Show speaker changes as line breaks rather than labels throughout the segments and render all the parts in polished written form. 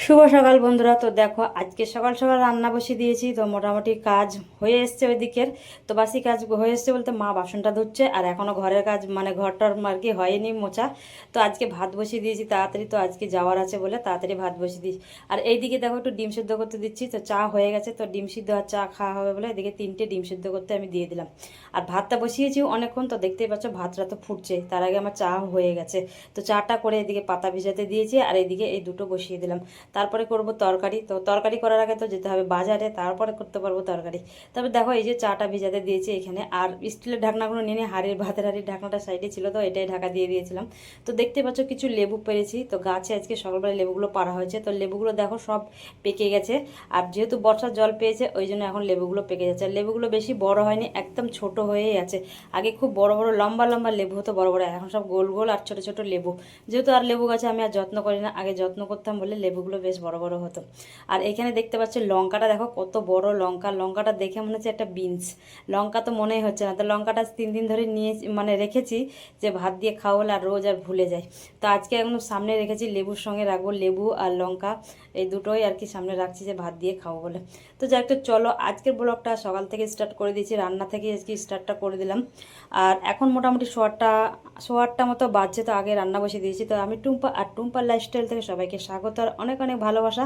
শুভ সকাল বন্ধুরা। তো দেখো আজকে সকাল সকাল রান্না বসিয়ে দিয়েছি। তো মোটামুটি কাজ হয়ে এসছে ওই দিকের। তো বাসি কাজ হয়ে এসছে বলতে মা বাসনটা ধুচ্ছে, আর এখনও ঘরের কাজ মানে ঘরটার আর কি হয়নি মোছা। তো আজকে ভাত বসিয়ে দিয়েছি তাড়াতাড়ি, তো আজকে যাওয়ার আছে বলে তাড়াতাড়ি ভাত বসিয়ে দিয়েছি। আর এইদিকে দেখো একটু ডিম সিদ্ধ করতে দিচ্ছি। তো চা হয়ে গেছে, তো ডিম সিদ্ধ আর চা খাওয়া হবে বলে এদিকে 3টে ডিম সিদ্ধ করতে আমি দিয়ে দিলাম। আর ভাতটা বসিয়েছি অনেকক্ষণ, তো দেখতেই পাচ্ছ ভাতটা তো ফুটছে, তার আগে আমার চা হয়ে গেছে। তো চাটা করে এদিকে পাতা ভিজাতে দিয়েছি, আর এদিকে এই দুটো বসিয়ে দিলাম। তারপরে করব তরকারি। তো তরকারি করার আগে তো যেতে হবে বাজারে, তারপরে করতে পারবো তরকারি। তবে দেখো এই যে চাটা ভিজাতে দিয়েছি এখানে, আর স্টিলের ঢাকনাগুলো নিয়ে ভাতের হাঁড়ির ঢাকনাটা সাইডে ছিল, তো এটাই ঢাকা দিয়ে দিয়েছিলাম। তো দেখতে পাচ্ছ কিছু লেবু পেরেছি। তো গাছে আজকে সকালবেলা লেবুগুলো পাড়া হয়েছে, তো লেবুগুলো দেখো সব পেকে গেছে। আর যেহেতু বর্ষার জল পেয়েছে ওই জন্য এখন লেবুগুলো পেকে যাচ্ছে। আর লেবুগুলো বেশি বড় হয়নি, একদম ছোট হয়েই আছে। আগে খুব বড় বড় লম্বা লম্বা লেবু হতো, বড় বড়, এখন সব গোল গোল আর ছোট ছোট লেবু। যেহেতু আর লেবু গাছে আমি আর যত্ন করি না, আগে যত্ন করতাম বলে লেবুগুলো বেশ বড় বড় হতো। আর এখানে দেখতে পাচ্ছ লঙ্কাটা দেখো কত বড় লঙ্কা। লঙ্কাটা দেখে মনে হচ্ছে একটা বিনস। লঙ্কা তো মনেই হচ্ছে না। তো লঙ্কাটা 3 দিন ধরে নিয়ে মানে রেখেছি যে ভাত দিয়ে খাওয়া হলে, আর রোজ আর ভুলে যাই। তো আজকে একদম সামনে রেখেছি, লেবুর সঙ্গে রাখবো, লেবু আর লঙ্কা এই দুটোই আর কি সামনে রাখছি যে ভাত দিয়ে খাবো বলে। তো যাই একটু চলো, আজকের ব্লগটা সকাল থেকে স্টার্ট করে দিয়েছি, রান্না থেকে আজকে স্টার্টটা করে দিলাম। আর এখন মোটামুটি সোয়ারটা মতো বাজছে, তো আগে রান্না বসিয়ে দিয়েছি। তো আমি টুম্পা, আর টুম্পার লাইফস্টাইল থেকে সবাইকে স্বাগত আর অনেক অনেক ভালোবাসা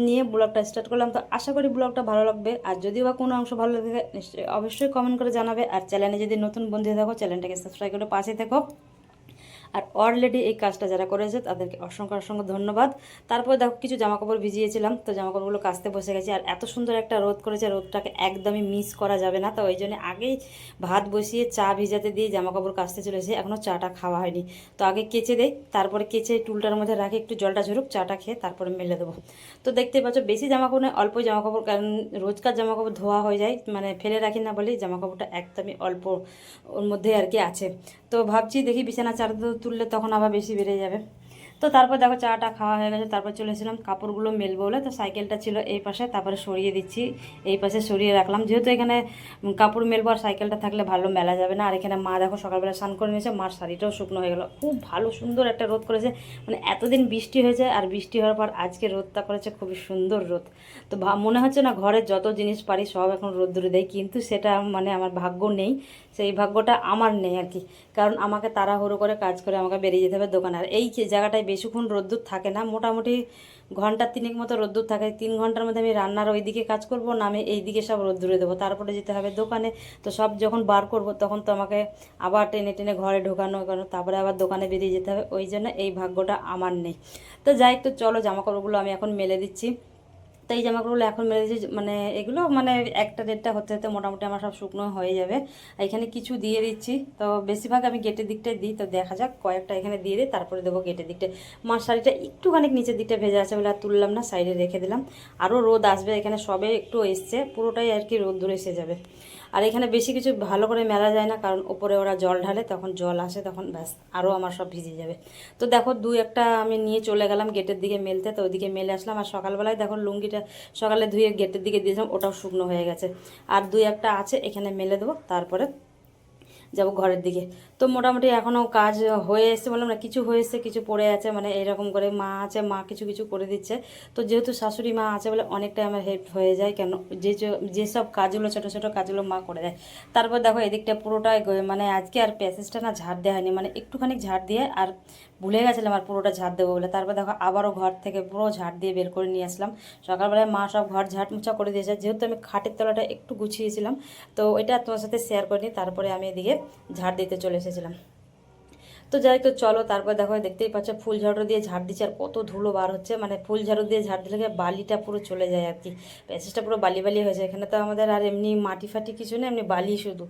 নিয়ে ব্লগটা স্টার্ট করলাম। তো আশা করি ব্লগটা ভালো লাগবে, আর যদিও বা কোনো অংশ ভালো লাগে নিশ্চয়ই অবশ্যই কমেন্ট করে জানাবে। আর চ্যানেলে যদি নতুন বন্ধু থাকো চ্যানেলটাকে সাবস্ক্রাইব করে পাশে থেকো। আর অলরেডি এই কাজটা যারা করেছে তাদেরকে অসংখ্য অসংখ্য ধন্যবাদ। তারপর দেখো কিছু জামাকাপড় ভিজিয়েছিলাম, তো জামাকাপড়গুলো কাচতে বসে গেছি। আর এত সুন্দর একটা রোদ করেছে, রোদটাকে একদমই মিস করা যাবে না। তো ওই জন্য আগেই ভাত বসিয়ে চা ভিজাতে দিয়ে জামাকাপড় কাচতে চলেছে, এখনও চাটা খাওয়া হয়নি। তো আগে কেচে দেই, তারপরে কেচে টুলটার মধ্যে রাখি, একটু জলটা ঝরুক, চাটা খেয়ে তারপরে মেলে দেবো। তো দেখতে পাচ্ছ বেশি জামাকাপড় নয়, অল্প জামাকাপড়, কারণ রোজকার জামাকাপড় ধোয়া হয়ে যায়, মানে ফেলে রাখি না বলেই জামাকাপড়টা একদমই অল্প ওর মধ্যে আর কি আছে। তো ভাবছি দেখি বিছানা চাদর তুললে তখন আবার বেশি বেড়ে যাবে। তো তারপর দেখো চাটা খাওয়া হয়ে গেছে, তারপর চলেছিলাম কাপড়গুলো মেলবো বলে। তো সাইকেলটা ছিল এই পাশে, তারপরে সরিয়ে দিচ্ছি, এই পাশে সরিয়ে রাখলাম, যেহেতু এখানে কাপড় মেলবো আর সাইকেলটা থাকলে ভালো মেলা যাবে না। আর এখানে মা দেখো সকালবেলা স্নান করে নিয়েছে, মার শাড়িটাও শুকনো হয়ে গেলো। খুব ভালো সুন্দর একটা রোদ করেছে, মানে এতদিন বৃষ্টি হয়েছে, আর বৃষ্টি হওয়ার পর আজকে রোদটা করেছে খুবই সুন্দর রোদ। তো মনে হচ্ছে না ঘরের যত জিনিস পারি সব এখন রোদ দূরে দেয়, কিন্তু সেটা মানে আমার ভাগ্য নেই, সেই ভাগ্যটা আমার নেই আর কি। কারণ আমাকে তাড়াহুড়ো করে কাজ করে আমাকে বেরিয়ে যেতে হবে দোকানে। আর এই জায়গাটায় বেশিক্ষণ রোদ্দুর থাকে না, মোটামুটি ঘন্টা 3 মতো রোদ্দুর থাকে। 3 ঘন্টার মধ্যে আমি রান্নার ওইদিকে কাজ করব না, আমি এইদিকে সব রোদ্দুরে দেবো, তারপরে যেতে হবে দোকানে। তো সব যখন বার করব তখন তো আমাকে আবার টেনে টেনে ঘরে ঢোকানো, তারপরে আবার দোকানে বেরিয়ে যেতে হবে, ওই জন্য এই ভাগ্যটা আমার নেই। তো যাই, তো চলো জামাকাপড়গুলো আমি এখন মেলে দিচ্ছি। তো এই জামাকাপড়গুলো এখন মেরে দিয়েছি, মানে এগুলো মানে 1টা 1.5টা হতে হতে মোটামুটি আমার সব শুকনো হয়ে যাবে। এখানে কিছু দিয়ে দিচ্ছি, তো বেশিরভাগ আমি গেটের দিকটায় দিই। তো দেখা যাক, কয়েকটা এখানে দিয়ে দিই, তারপরে দেবো গেটের দিকটায়। মার শাড়িটা একটুখানি নিচের দিকটা ভেজে আছে বলে আর তুললাম না, সাইডে রেখে দিলাম। আরও রোদ আসবে, এখানে সবে একটু এসছে, পুরোটাই আর কি রোদ দূরে এসে যাবে। আর এখানে বেশি কিছু ভালো করে মেলা যায় না, কারণ ওপরে ওরা জল ঢালে, তখন জল আসে, তখন ব্যাস আরও আমার সব ভিজে যাবে। তো দেখো 2-1টা আমি নিয়ে চলে গেলাম গেটের দিকে মেলতে, তো ওইদিকে মেলে আসলাম। আর সকালবেলায় দেখো লুঙ্গিটা সকালে ধুয়ে গেটের দিকে দিয়েছিলাম, ওটাও শুকনো হয়ে গেছে। আর 2-1টা আছে, এখানে মেলে দেবো, তারপরে যাব ঘরের দিকে। তো মোটামুটি এখনও কাজ হয়ে এসছে, বললাম না কিছু হয়ে এসছে কিছু পড়ে আছে, মানে এরকম করে মা আছে, মা কিছু কিছু করে দিচ্ছে। তো যেহেতু শাশুড়ি মা আছে বলে অনেকটাই আমার হেল্প হয়ে যায়, কেন যেসব কাজগুলো ছোটো ছোটো কাজগুলো মা করে দেয়। তারপর দেখো এদিকটা পুরোটাই মানে আজকে আর প্যাসেজটা না ঝাড় দেওয়া হয়নি, মানে একটুখানি ঝাড় দিয়ে আর ভুলে গেছিলাম আর পুরোটা ঝাড় দেবো বলে। তারপর দেখো আবারও ঘর থেকে পুরো ঝাড় দিয়ে বের করে নিয়ে আসলাম। সকালবেলায় মা সব ঘর ঝাড় মোছা করে দিয়েছে, যেহেতু আমি খাটের তলাটা একটু গুছিয়েছিলাম, তো ওইটা তোমার সাথে শেয়ার করিনি। তারপরে আমি এদিকে ঝাড় দিতে চলে এসেছিলাম। তো যাই, তো চলো তারপর দেখো দেখতেই পাচ্ছ ফুল ঝাড়ু দিয়ে ঝাড় দিচ্ছে, আর কত ধুলো বার হচ্ছে, মানে ফুল ঝাড়ু দিয়ে ঝাড় দিলে বালিটা পুরো চলে যায় আর কি, প্যাসেজটা পুরো বালি বালি হয়েছে। এখানে তো আমাদের আর এমনি মাটি ফাটি কিছু নেই, এমনি বালি শুধু।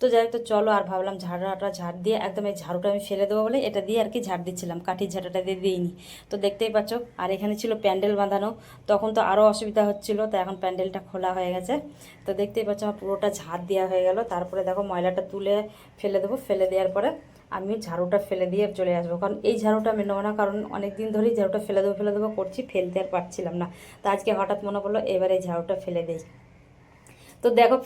তো যাই, তো চলো, আর ভাবলাম ঝাড় দিয়ে একদম এই ঝাড়ুটা আমি ফেলে দেবো বলে এটা দিয়ে আর কি ঝাড় দিচ্ছিলাম, কাঠির ঝাঁটাটা দিয়ে দিইনি। তো দেখতেই পাচ্ছ, আর এখানে ছিল প্যান্ডেল বাঁধানো, তখন তো আরও অসুবিধা হচ্ছিলো, তো এখন প্যান্ডেলটা খোলা হয়ে গেছে। তো দেখতেই পাচ্ছ আমার পুরোটা ঝাড় দেওয়া হয়ে গেল। তারপরে দেখো ময়লাটা তুলে ফেলে দেবো, ফেলে দেওয়ার পরে আমি ঝাড়ুটা ফেলে দিয়ে চলে আসবো, কারণ এই ঝাড়ুটা আমি নেবো না, কারণ অনেক দিন ধরেই ঝাড়ুটা ফেলে দেবো করছি, ফেলতে আর পারছিলাম না। তো আজকে হঠাৎ মনে পড়লো এবার এই ঝাড়ুটা ফেলে দিই। তো দেখো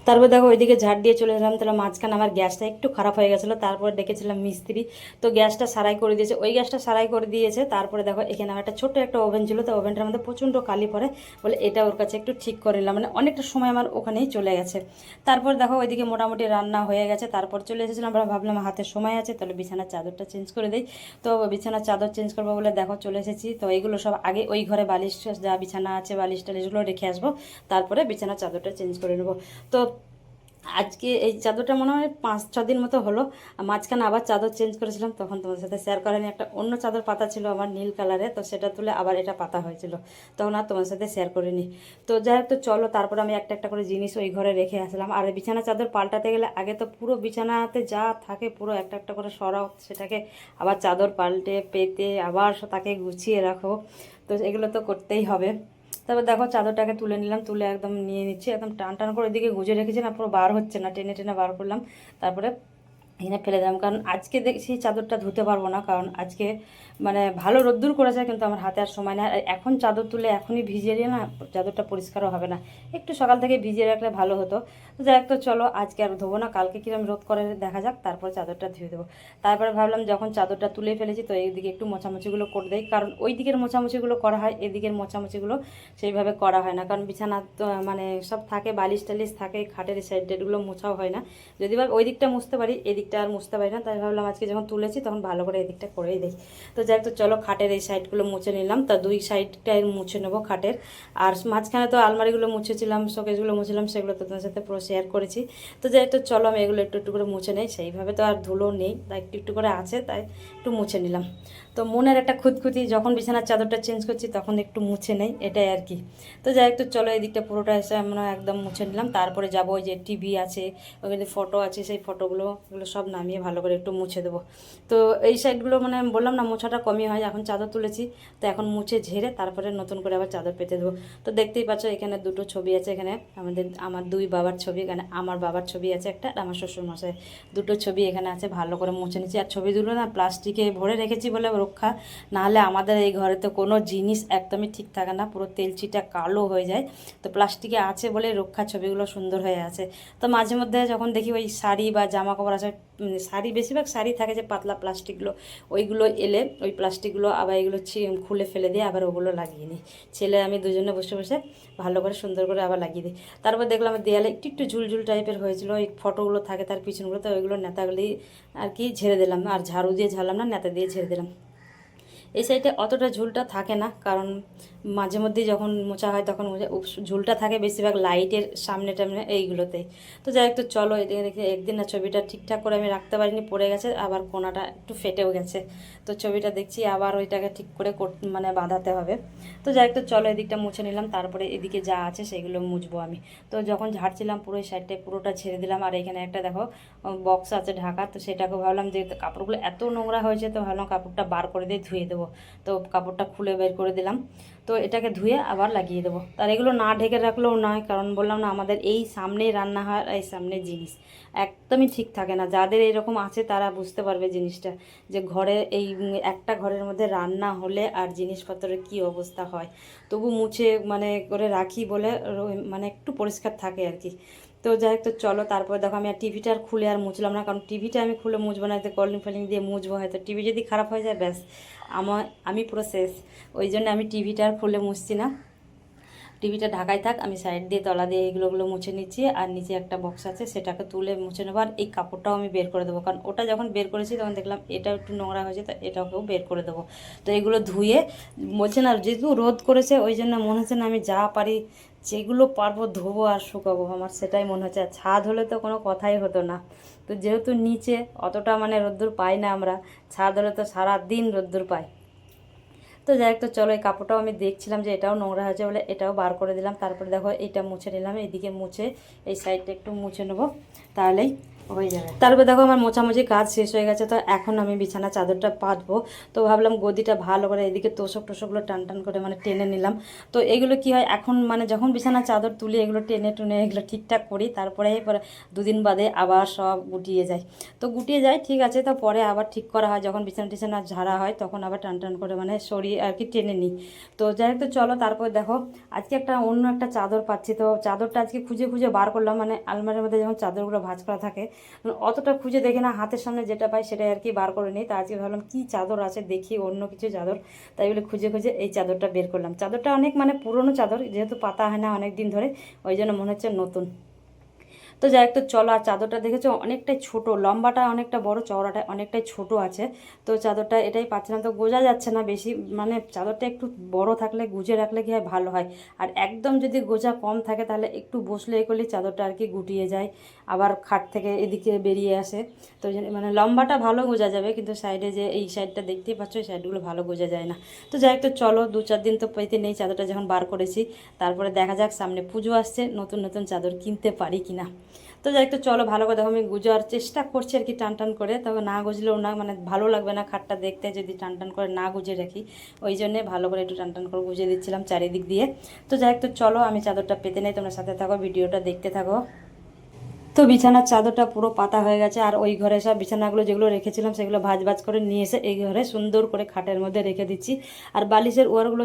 তারপর দেখো ওইদিকে ঝাড় দিয়ে চলে এলাম, তাহলে মাঝখানে আমার গ্যাসটা একটু খারাপ হয়ে গেছিলো, তারপর ডেকেছিলাম মিস্ত্রি, তো গ্যাসটা সারাই করে দিয়েছে, ওই গ্যাসটা সারাই করে দিয়েছে। তারপরে দেখো এখানে আমার একটা ছোট্ট একটা ওভেন ছিল, তো ওভেনটার মধ্যে প্রচণ্ড কালি পড়ে বলে এটা ওর কাছে একটু ঠিক করে নিলাম, মানে অনেকটা সময় আমার ওখানেই চলে গেছে। তারপর দেখো ওইদিকে মোটামুটি রান্না হয়ে গেছে, তারপর চলে এসেছিলাম, আমরা ভাবলাম হাতে সময় আছে তাহলে বিছানার চাদরটা চেঞ্জ করে দিই। তো বিছানার চাদর চেঞ্জ করবো বলে দেখো চলে এসেছি। তো এইগুলো সব আগে ওই ঘরে বালিশ যা বিছানা আছে বালিশ টালিশগুলো রেখে আসবো, তারপরে বিছানার চাদরটা চেঞ্জ করে নেবো। তো আজকে এই চাদরটা মনে হয় 5-6 দিন মতো হলো, মাঝখানে আবার চাদর চেঞ্জ করেছিলাম, তখন তোমাদের সাথে শেয়ার করেনি। একটা অন্য চাদর পাতা ছিল আমার নীল কালারে, তো সেটা তুলে আবার এটা পাতা হয়েছিল, তখন আর তোমার সাথে শেয়ার করিনি। তো যাই হোক, তো চলো তারপর আমি একটা একটা করে জিনিস ওই ঘরে রেখে আসলাম। আর বিছানা চাদর পাল্টাতে গেলে আগে তো পুরো বিছানাতে যা থাকে পুরো একটা একটা করে সরাও, সেটাকে আবার চাদর পাল্টে পেতে আবার তাকে গুছিয়ে রাখো, তো এগুলো তো করতেই হবে। তারপর দেখো চাদরটাকে তুলে নিলাম, তুলে একদম নিয়ে নিচ্ছি, একদম টান টান করে এদিকে গুজে রেখেছি না, পুরো বার হচ্ছে না, টেনে টেনে বার করলাম, তারপরে এখানে ফেলে দিলাম। কারণ আজকে দেখছি চাদরটা ধুতে পারবো না, কারণ আজকে মানে ভালো রোদ্দুর করেছে, কিন্তু আমার হাতে আর সময় নেই। আর এখন চাদর তুলে এখনই ভিজিয়ে দিয়ে না চাদরটা পরিষ্কারও হবে না, একটু সকাল থেকে ভিজিয়ে রাখলে ভালো হতো। তো যাই হোক, তো চলো আজকে আর ধোবো না, কালকে কিরম রোদ করে দেখা যাক, তারপর চাদরটা ধুয়ে দেবো। তারপরে ভাবলাম যখন চাদরটা তুলে ফেলেছি তো এইদিকে একটু মোছামুছিগুলো করে দেয়, কারণ ওই দিকের মোছামুছিগুলো করা হয়, এদিকের মোছামুছিগুলো সেইভাবে করা হয় না, কারণ বিছানা তো মানে সব থাকে, বালিশ টালিশ থাকে, খাটের সাইড টাইডগুলো মোছাও হয় না। যদি বা ওই দিকটা মুছতে পারি, এদিকটা আর মুছতে পারি না, তাই ভাবলাম আজকে যখন তুলেছি তখন ভালো করে এদিকটা করেই দিই। তো যাই হোক, তো চলো খাটের এই সাইডগুলো মুছে নিলাম, তা দুই সাইডটাই মুছে নেবো খাটের। আর মাঝখানে তো আলমারিগুলো মুছেছিলাম, শোকেসগুলো মুছলাম, সেগুলো তো তোমার সাথে পুরো শেয়ার করেছি। তো যাই হোক, তো চলো আমি এগুলো একটু একটু করে মুছে নেই, সেইভাবে তো আর ধুলো নেই, তাই একটু একটু করে আছে, তাই একটু মুছে নিলাম। তো মনের একটা খুঁতখুঁতি, যখন বিছানার চাদরটা চেঞ্জ করছি তখন একটু মুছে নেই, এটাই আর কি। তো যাই হোক, তো চলো এই দিকটা পুরোটা এসে আমরা একদম মুছে নিলাম। তারপরে যাবো ওই যে টিভি আছে, ওইখানে ফটো আছে, সেই ফটোগুলো ওগুলো সব নামিয়ে ভালো করে একটু মুছে দেবো। তো এই সাইডগুলো মানে বললাম না মোছাটা কমই হয়, এখন চাদর তুলেছি তো এখন মুছে ঝেড়ে তারপরে নতুন করে আবার চাদর পেতে দেবো। তো দেখতেই পাচ্ছ এখানে দুটো ছবি আছে, এখানে আমার দুই বাবার ছবি, এখানে আমার বাবার ছবি আছে একটা, আর আমার শ্বশুরমশাই দুটো ছবি এখানে আছে, ভালো করে মুছে নিচ্ছি। আর ছবিগুলো না প্লাস্টিকে ভরে রেখেছি বলে রক্ষা, নাহলে আমাদের এই ঘরে তো কোনো জিনিস একদমই ঠিক থাকে না, পুরো তেলচিটা কালো হয়ে যায়। তো প্লাস্টিকে আছে বলে রক্ষা, ছবিগুলো সুন্দর হয়ে আছে। তো মাঝে মধ্যে যখন দেখি ওই শাড়ি বা জামা কাপড় আছে, শাড়ি বেশিরভাগ শাড়ি থাকে যে পাতলা প্লাস্টিকগুলো, ওইগুলো এলে ওই প্লাস্টিকগুলো আবার এগুলো খুলে ফেলে দিয়ে আবার ওগুলো লাগিয়ে নিই, ছেলে আমি দুজনে বসে বসে ভালো করে সুন্দর করে আবার লাগিয়ে দিই। তারপর দেখলাম দেয়ালে একটু একটু ঝুলঝুল টাইপের হয়েছিল, ওই ফটোগুলো থাকে তার পিছনগুলো, তো ওইগুলো নেতাগুলি আর কি ঝেড়ে দিলাম, আর ঝাড়ু দিয়ে ঝাড়লাম না, নেতা দিয়ে ঝেড়ে দিলাম। এই সাইডে অতটা ঝুলটা থাকে না, কারণ মাঝে মধ্যেই যখন মোছা হয় তখন ঝুলটা থাকে বেশিরভাগ লাইটের সামনে টামনে এইগুলোতেই। তো যাই হোক, তো চলো এদিকে দেখে একদিন না ছবিটা ঠিকঠাক করে আমি রাখতে পারিনি, পড়ে গেছে, আবার কোনাটা একটু ফেটেও গেছে। তো ছবিটা দেখছি আবার ওইটাকে ঠিক করে মানে বাঁধাতে হবে। তো যাই হোক, তো চলো এদিকটা মুছে নিলাম, তারপরে এদিকে যা আছে সেগুলো মুছবো আমি। তো যখন ঝাড়ছিলাম পুরো এই সাইডটায় পুরোটা ছেড়ে দিলাম, আর এখানে একটা দেখো বক্স আছে ঢাকা, তো সেটাকে ভাবলাম যে কাপড়গুলো এত নোংরা হয়েছে, তো ভাবলাম কাপড়টা বার করে দিয়ে ধুয়ে দেবো। তো কাপড়টা খুলে বের করে দিলাম, তো এটাকে ধুয়ে আবার লাগিয়ে দেবো। আর এগুলো না ঢেকে রাখলেও নয়, কারণ বললাম না আমাদের এই সামনেই রান্না হয়, এই সামনে জিনিস একদমই ঠিক থাকে না। যাদের এরকম আছে তারা বুঝতে পারবে জিনিসটা, যে ঘরে এই একটা ঘরের মধ্যে রান্না হলে আর জিনিসপত্রের কি অবস্থা হয়। তবু মুছে মানে করে রাখি বলে মানে একটু পরিষ্কার থাকে আর কি। তো যাই হোক, তো চলো তারপর দেখো আমি আর টিভিটা আর খুলে আর মুছলাম না, কারণ টিভিটা আমি খুলে মুছবো না, এতে কলিং ফলিং দিয়ে মুছবো, হয়তো টিভি যদি খারাপ হয়ে যায় ব্যাস আমি পুরো শেষ। ওই জন্য আমি টিভিটা আর খুলে মুছছি না, টিভিটা ঢাকাই থাক, আমি সাইড দিয়ে তলা দিয়ে এইগুলোগুলো মুছে নিচ্ছি। আর নিচে একটা বক্স আছে সেটাকে তুলে মুছে নেবো, আর এই কাপড়টাও আমি বের করে দেবো, কারণ ওটা যখন বের করেছি তখন দেখলাম এটাও একটু নোংরা হয়েছে, তো এটাকেও বের করে দেবো। তো এগুলো ধুয়ে বলছে না, যেহেতু রোদ করেছে ওই জন্য মনে হচ্ছে না আমি যা পারি যেগুলো পারবো ধোবো আর শুকাবো, আমার সেটাই মনে হচ্ছে। আর ছাদ হলে তো কোনো কথাই হতো না, তো যেহেতু নিচে অতটা মানে রোদ্দুর পাই না আমরা, ছাদ হলে তো সারাদিন রোদ্দুর পাই। তো যাই হোক, তো চলো এই কাপড়টাও আমি দেখছিলাম যে এটাও নোংরা হয়েছে বলে এটাও বার করে দিলাম। তারপরে দেখো এটা মুছে নিলাম, এইদিকে মুছে এই সাইডটা একটু মুছে নেবো, তাহলেই হয়ে যাবে। তারপর দেখো আমার মোছামুছি কাজ শেষ হয়ে গেছে, তো এখন আমি বিছানা চাদরটা পাতবো। তো ভাবলাম গদিটা ভালো করে এদিকে তোষক টোষকগুলো টান টান করে মানে টেনে নিলাম। তো এগুলো কি হয়, এখন মানে যখন বিছানা চাদর তুলি এগুলো টেনে টুনে এগুলো ঠিকঠাক করি, তারপরে পরে দুদিন বাদে আবার সব গুটিয়ে যায়। তো গুটিয়ে যায় ঠিক আছে, তো পরে আবার ঠিক করা হয় যখন বিছানা টিছানা ঝাড়া হয়, তখন আবার টান টান করে মানে সরিয়ে আর কি টেনে নিই। তো যাই হোক, তো চলো তারপর দেখো আজকে অন্য একটা চাদর পাচ্ছি। তো চাদরটা আজকে খুঁজে খুঁজে বার করলাম, মানে আলমারির মধ্যে যখন চাদরগুলো ভাঁজ করা থাকে অতটা খুঁজে দেখি না, হাতের সামনে যেটা পাই সেটাই আর কি বার করে নিই। তা আজকে ভাবলাম কি চাদর আছে দেখি, অন্য কিছু চাদর, তাই বলে খুঁজে খুঁজে এই চাদরটা বের করলাম। চাদরটা অনেক মানে পুরনো চাদর, যেহেতু পাতা হয় না অনেক দিন ধরে, ওই জন্য মনে হচ্ছে নতুন। তো যাই হোক, তো চলো। আর চাদরটা দেখেছো অনেকটাই ছোট, লম্বাটা অনেকটা বড়, চওড়াটা অনেকটাই ছোট আছে। তো চাদরটা এটাই পাচ্ছিলাম, তো গোজা যাচ্ছে না বেশি, মানে চাদরটা একটু বড় থাকলে গুজে রাখলে কি হয় ভালো হয়। আর একদম যদি গোজা কম থাকে তাহলে একটু বসলে এ করলেই চাদরটা আর কি গুটিয়ে যায়, আবার খাট থেকে এদিকে বেরিয়ে আসে। তো ওই জন্য মানে লম্বাটা ভালো গোজা যাবে, কিন্তু সাইডে যে এই সাইডটা দেখতেই পাচ্ছ এই সাইডগুলো ভালো গোজা যায় না। তো যাই হোক, তো চলো 2-4 দিন তো পেতে নেই চাদরটা যখন বার করেছি, তারপরে দেখা যাক সামনে পুজো আসছে, নতুন নতুন চাদর কিনতে পারি কিনা। তো যাই একটু চলো ভালো করে দেখো, আমি গুজার চেষ্টা করছি আর কি টান টান করে, তবে না গুজলেও না মানে ভালো লাগবে না খাটটা দেখতে যদি টান টান করে না গুজে রাখি, ওই জন্যে ভালো করে একটু টান টান করে গুজে দিচ্ছিলাম চারিদিক দিয়ে। তো যাই একটু চলো আমি চাদরটা পেতে নেই, তোমরা সাথে থাকো, ভিডিওটা দেখতে থাকো। তো বিছানার চাদরটা পুরো পাতা হয়ে গেছে, আর ওই ঘরে সব বিছানাগুলো যেগুলো রেখেছিলাম সেগুলো ভাজ ভাজ করে নিয়ে এসে এই ঘরে সুন্দর করে খাটের মধ্যে রেখে দিচ্ছি। আর বালিশের ওয়ারগুলো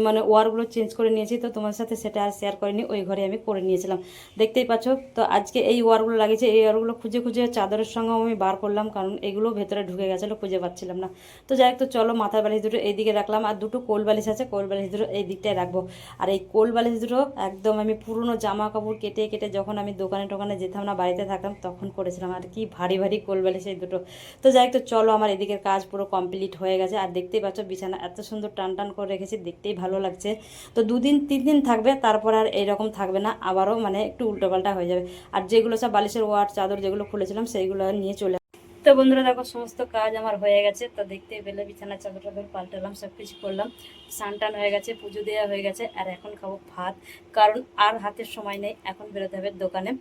মানে ওয়ারগুলো চেঞ্জ করে নিয়েছি, তো তোমার সাথে সেটা আর শেয়ার করিনি, ওই ঘরে আমি করে নিয়েছিলাম, দেখতেই পাচ্ছ। তো আজকে এই ওয়ারগুলো লাগিয়েছে, এই ওয়ারগুলো খুঁজে খুঁজে চাদরের সঙ্গেও আমি বার করলাম, কারণ এগুলো ভেতরে ঢুকে গেছিলো, খুঁজে পাচ্ছিলাম না। তো যাই হোক, তো চলো মাথার বালিশ দুটো এইদিকে রাখলাম, আর দুটো কোল বালিশ আছে, কোল বালিশ দুটো এই দিকটায় রাখবো। আর এই কোল বালিশ দুটো একদম আমি পুরনো জামা কাপড় কেটে কেটে যখন আমি দোকানে টোকানে যেতাম না, বাড়িতে থাকতাম, তখন করেছিলাম। আর কি ভারী ভারী কোল বালিশ এই দুটো। তো যাই হোক, তো চলো আমার এদিকের কাজ পুরো কমপ্লিট হয়ে গেছে, আর দেখতেই পাচ্ছ বিছানা এত সুন্দর টান টান করে রেখেছি, দেখতেই ভালো লাগছে। তো 2-3 দিন থাকবে, তারপর আর এইরকম থাকবে না, আবারও মানে একটু উল্টোপাল্টা হয়ে যাবে। আর যেগুলো সব বালিশের ওয়ার চাদর যেগুলো খুলেছিলাম সেইগুলো নিয়ে চলে। তো বন্ধুরা দেখো সমস্ত কাজ আমার হয়ে গেছে, তো দেখতেই পেলে বিছানা চাদর টাদর পাল্টালাম, সব কিছু করলাম, স্নান টান হয়ে গেছে, পুজো দেওয়া হয়ে গেছে, আর এখন খাবো ভাত, কারণ আর হাতের সময় নেই, এখন বেরোতে হবে দোকানে।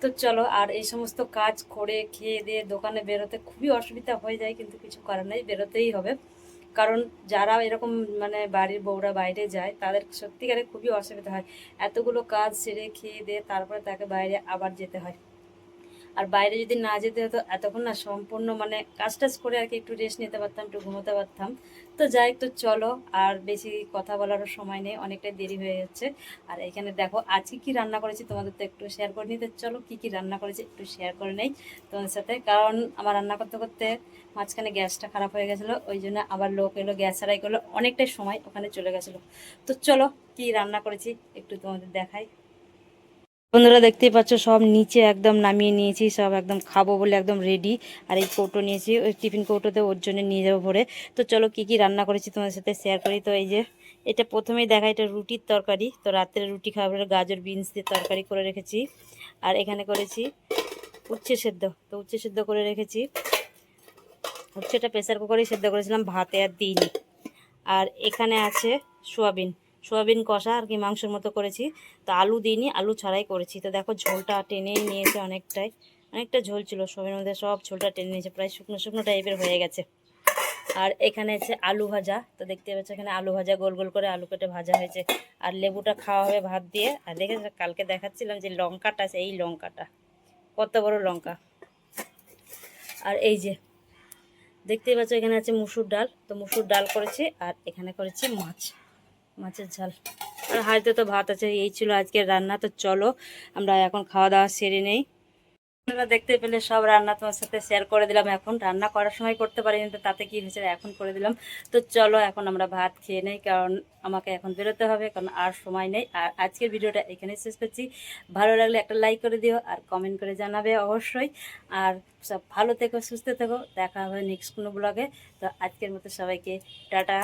তো চলো, আর এই সমস্ত কাজ করে খেয়ে দিয়ে দোকানে বেরোতে খুবই অসুবিধা হয়ে যায়, কিন্তু কিছু করার নেই, বেরোতেই হবে। কারণ যারা এরকম মানে বাড়ির বউরা বাইরে যায় তাদের সত্যিকারে খুবই অসুবিধা হয়, এতগুলো কাজ সেরে খেয়ে দিয়ে তারপরে তাকে বাইরে আবার যেতে হয়। আর বাইরে যদি না যেতে হতো এতক্ষণ না সম্পূর্ণ মানে কাজ টাজ করে আর কি একটু রেস্ট নিতে পারতাম, একটু ঘুমোতে পারতাম। তো যাই একটু চলো, আর বেশি কথা বলারও সময় নেই, অনেকটাই দেরি হয়ে যাচ্ছে। আর এখানে দেখো আজকে কি রান্না করেছি তোমাদের তো একটু শেয়ার করে নিতে, চলো কি কি রান্না করেছি একটু শেয়ার করে নেই তোমাদের সাথে। কারণ আমার রান্না করতে করতে মাঝখানে গ্যাসটা খারাপ হয়ে গেছিলো, ওই জন্য আবার লোক এলো, গ্যাস সারাই করলো, অনেকটাই সময় ওখানে চলে গেছিলো। তো চলো কি রান্না করেছি একটু তোমাদের দেখাই। বন্ধুরা দেখতেই পাচ্ছ সব নিচে একদম নামিয়ে নিয়েছি, সব একদম খাবো বলে একদম রেডি। আর এই কৌটো নিয়েছি, ওই টিফিন কৌটোতে ওর জন্য নিয়ে যাবো ভরে। তো চলো কি কি রান্না করেছি তোমাদের সাথে শেয়ার করি। তো এই যে এটা প্রথমেই দেখা, এটা রুটির তরকারি, তো রাত্রে রুটি খাবার গাজর বিনস দিয়ে তরকারি করে রেখেছি। আর এখানে করেছি উচ্ছে সেদ্ধ, তো উচ্ছে সেদ্ধ করে রেখেছি, উচ্ছেটা প্রেসার কুকারেই সেদ্ধ করেছিলাম, ভাতে আর দিইনি। আর এখানে আছে সোয়াবিন, সোয়াবিন কষা আর কি মাংসের মতো করেছি। তো আলু দিইনি, আলু ছাড়াই করেছি। তো দেখো ঝোলটা টেনেই নিয়েছে, অনেকটাই অনেকটা ঝোল ছিল সোয়াবিনের মধ্যে, সব ঝোলটা টেনে নিয়েছে, প্রায় শুকনো শুকনো টাইপের হয়ে গেছে। আর এখানে আছে আলু ভাজা, তো দেখতে পাচ্ছ এখানে আলু ভাজা গোল গোল করে আলু কেটে ভাজা হয়েছে। আর লেবুটা খাওয়া হবে ভাত দিয়ে। আর দেখেছো কালকে দেখাচ্ছিলাম যে লঙ্কাটা আছে, এই লঙ্কাটা কত বড় লঙ্কা। আর এই যে দেখতেই পাচ্ছ এখানে আছে মুসুর ডাল, তো মুসুর ডাল করেছি। আর এখানে করেছি মাছ, মাছের ঝাল। আর হাঁড়িতে তো ভাত আছে, এই ছিল আজকের রান্না। তো চলো আমরা এখন খাওয়া দাওয়া সেরে নেই। আপনারা দেখতে পেলে সব রান্না তোমার সাথে শেয়ার করে দিলাম, এখন রান্না করার সময় করতে পারিনি, তো তাতে কি হয়েছে এখন করে দিলাম। তো চলো এখন আমরা ভাত খেয়ে নেই, কারণ আমাকে এখন বেরোতে হবে, কারণ আর সময় নেই। আর আজকের ভিডিওটা এখানেই শেষ করছি, ভালো লাগলে একটা লাইক করে দিও, আর কমেন্ট করে জানাবে অবশ্যই। আর সব ভালো থেকো, সুস্থ থেকো, দেখা হবে নেক্সট কোনো ব্লগে। তো আজকের মতো সবাইকে টাটা।